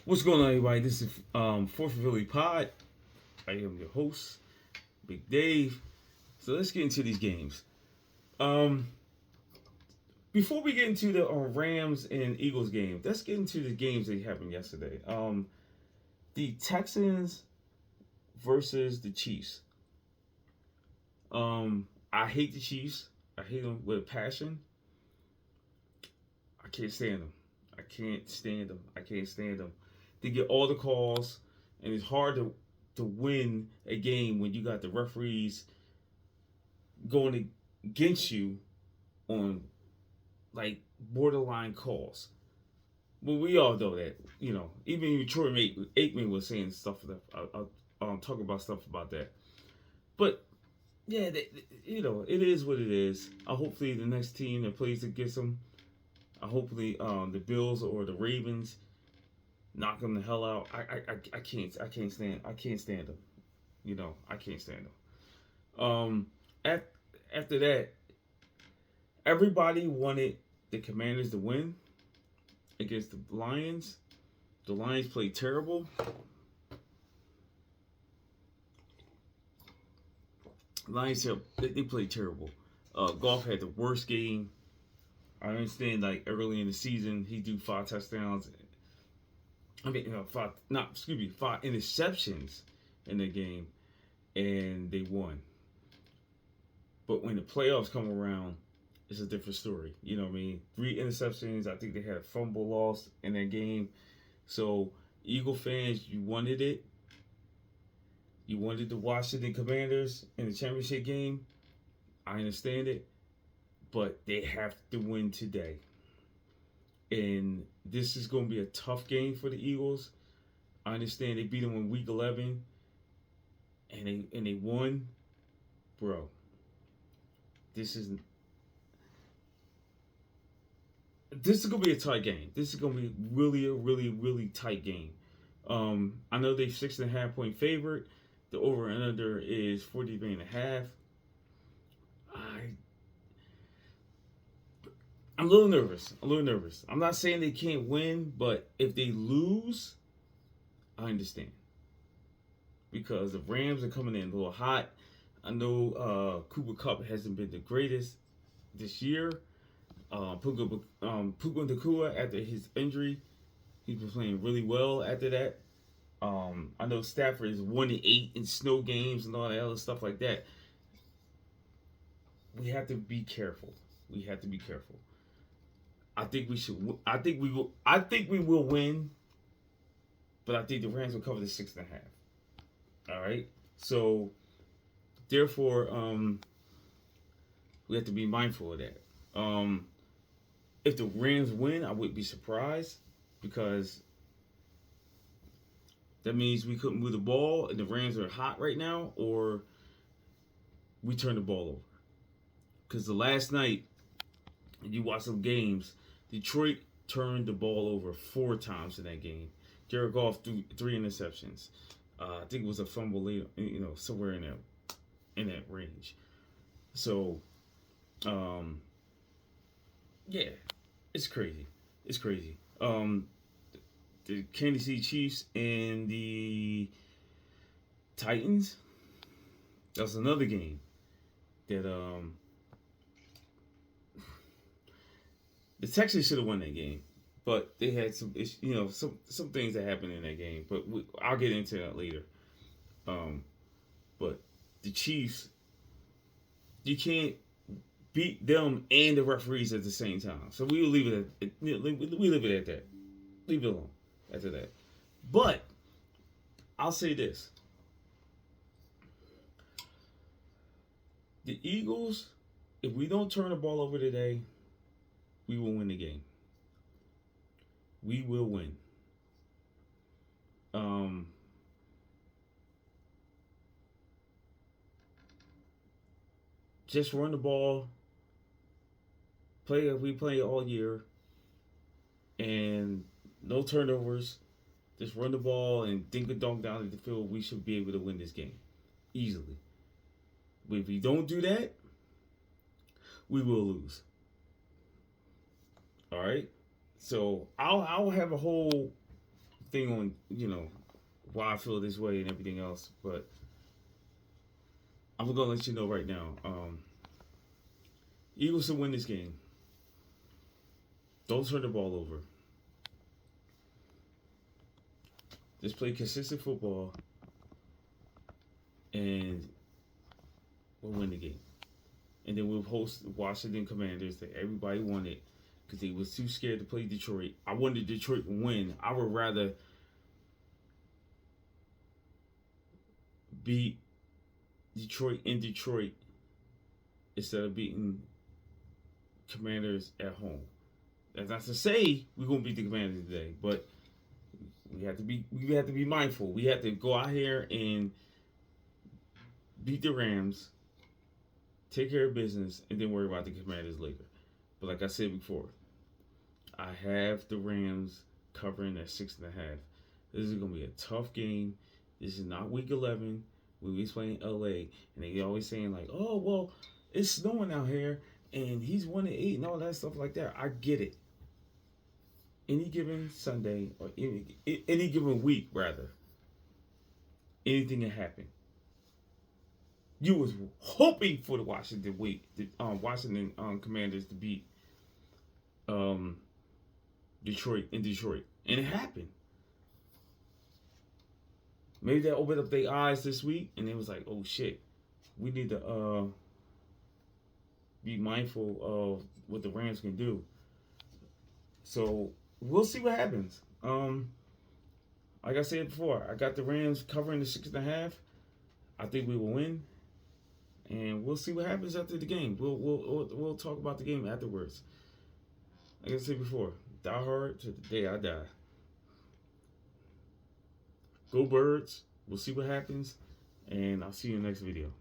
What's going on, everybody? This is Fourth of Philly Pod. I am your host, Big Dave. So let's get into these games. Um, Before we get into the Rams and Eagles game, let's get into the games that happened yesterday. The Texans versus the Chiefs. I hate the Chiefs. I hate them with a passion. I can't stand them. I can't stand them. I can't stand them. They get all the calls, and it's hard to win a game when you got the referees going against you on like borderline calls. Well, we all know that, Even Troy Aikman was saying stuff that I'll talk about stuff about that. But yeah, it is what it is. Hopefully the next team that plays against them, hopefully the Bills or the Ravens knock them the hell out. I can't stand them. I can't stand them. At, After that, everybody wanted the Commanders to win against the Lions. The Lions played terrible. They played terrible. Goff had the worst game. I understand, like early in the season, he do 5 touchdowns. Five interceptions in the game, and they won. But when the playoffs come around, it's a different story. You know what I mean? 3 interceptions. I think they had a fumble lost in that game. So, Eagle fans, you wanted it. You wanted the Washington Commanders in the championship game. I understand it. But they have to win today. And this is going to be a tough game for the Eagles. I understand they beat them in week 11. And they won. Bro, this is gonna be a tight game. This is gonna be really a really tight game. I know they're 6.5 point favorite. The over and under is 43.5. I'm a little nervous. I'm not saying they can't win, but if they lose, I understand, because the Rams are coming in a little hot. I know Cooper Kupp hasn't been the greatest this year. Puka Nacua, after his injury, he's been playing really well after that. I know Stafford is 1-8 in snow games and all that other stuff like that. We have to be careful. I think we should. I think we will. I think we will win, but I think the Rams will cover the 6.5. All right. So, therefore, we have to be mindful of that. If the Rams win, I wouldn't be surprised, because that means we couldn't move the ball and the Rams are hot right now, or we turn the ball over. Because the last night, you watch some games, Detroit turned the ball over 4 times in that game. Jared Goff threw 3 interceptions. I think it was a fumble later, somewhere in that range. So, yeah, it's crazy. The Kansas City Chiefs and the Titans. That's another game that the Texans should have won that game, but they had some things that happened in that game. But I'll get into that later. But the Chiefs, you can't beat them and the referees at the same time. So we will leave it at that. Leave it alone after that. But I'll say this: the Eagles, if we don't turn the ball over today, we will win the game. We will win. Just run the ball. We play all year, and no turnovers. Just run the ball and dink a dunk down the field. We should be able to win this game easily. But if we don't do that, we will lose. All right. So I'll have a whole thing on why I feel this way and everything else, but I'm gonna let you know right now. Eagles will win this game. Don't turn the ball over. Just play consistent football, and we'll win the game. And then we'll host the Washington Commanders that everybody wanted because they was too scared to play Detroit. I wanted Detroit to win. I would rather beat Detroit in Detroit instead of beating Commanders at home. That's not to say we're gonna beat the Commanders today, but we have to be mindful. We have to go out here and beat the Rams, take care of business, and then worry about the Commanders later. But like I said before, I have the Rams covering at 6.5. This is gonna be a tough game. This is not Week 11. We playing LA, and they always saying like, "Oh well, it's snowing out here, and he's 1-8 and all that stuff like that." I get it. Any given Sunday or any given week, rather, anything can happen. You was hoping for the Washington Commanders to beat Detroit in Detroit, and it happened. Maybe that opened up their eyes this week, and it was like, "Oh shit, we need to be mindful of what the Rams can do." So we'll see what happens. Like I said before, I got the Rams covering the 6.5. I think we will win, and we'll see what happens after the game. We'll talk about the game afterwards. Like I said before, die hard to the day I die. Go Birds. We'll see what happens, and I'll see you in the next video.